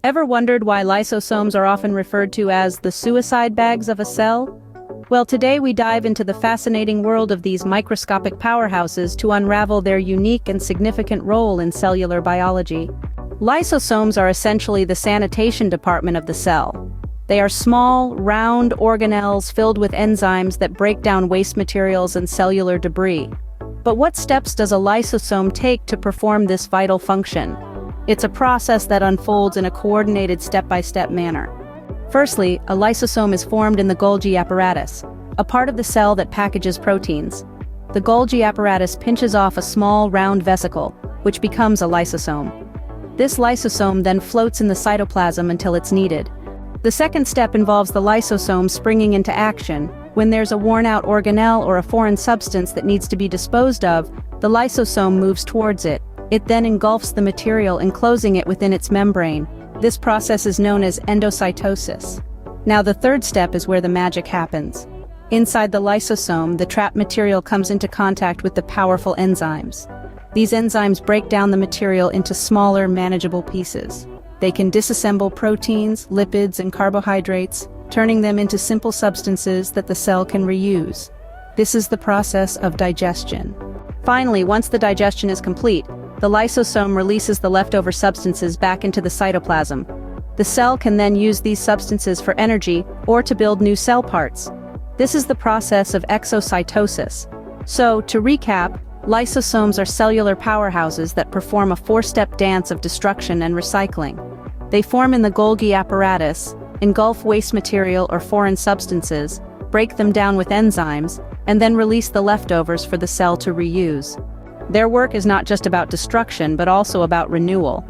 Ever wondered why lysosomes are often referred to as the suicide bags of a cell? Well, today we dive into the fascinating world of these microscopic powerhouses to unravel their unique and significant role in cellular biology. Lysosomes are essentially the sanitation department of the cell. They are small, round organelles filled with enzymes that break down waste materials and cellular debris. But what steps does a lysosome take to perform this vital function? It's a process that unfolds in a coordinated step-by-step manner. Firstly, a lysosome is formed in the Golgi apparatus, a part of the cell that packages proteins. The Golgi apparatus pinches off a small, round vesicle, which becomes a lysosome. This lysosome then floats in the cytoplasm until it's needed. The second step involves the lysosome springing into action. When there's a worn-out organelle or a foreign substance that needs to be disposed of, the lysosome moves towards it. It then engulfs the material, enclosing it within its membrane. This process is known as endocytosis. Now the third step is where the magic happens. Inside the lysosome, the trapped material comes into contact with the powerful enzymes. These enzymes break down the material into smaller, manageable pieces. They can disassemble proteins, lipids, and carbohydrates, turning them into simple substances that the cell can reuse. This is the process of digestion. Finally, once the digestion is complete, the lysosome releases the leftover substances back into the cytoplasm. The cell can then use these substances for energy or to build new cell parts. This is the process of exocytosis. So, to recap, lysosomes are cellular powerhouses that perform a four-step dance of destruction and recycling. They form in the Golgi apparatus, engulf waste material or foreign substances, break them down with enzymes, and then release the leftovers for the cell to reuse. Their work is not just about destruction but also about renewal.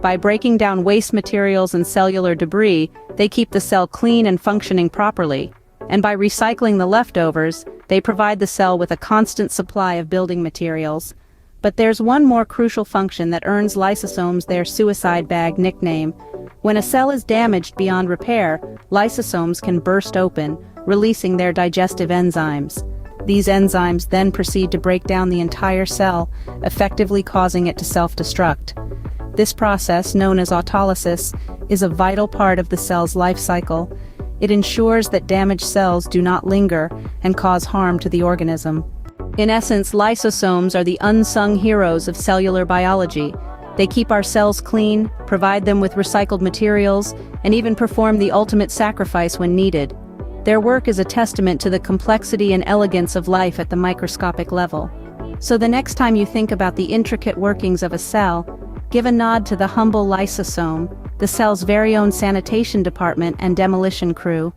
By breaking down waste materials and cellular debris, they keep the cell clean and functioning properly. And by recycling the leftovers, they provide the cell with a constant supply of building materials. But there's one more crucial function that earns lysosomes their suicide bag nickname. When a cell is damaged beyond repair, lysosomes can burst open, releasing their digestive enzymes. These enzymes then proceed to break down the entire cell, effectively causing it to self-destruct. This process, known as autolysis, is a vital part of the cell's life cycle. It ensures that damaged cells do not linger and cause harm to the organism. In essence, lysosomes are the unsung heroes of cellular biology. They keep our cells clean, provide them with recycled materials, and even perform the ultimate sacrifice when needed. Their work is a testament to the complexity and elegance of life at the microscopic level. So the next time you think about the intricate workings of a cell, give a nod to the humble lysosome, the cell's very own sanitation department and demolition crew.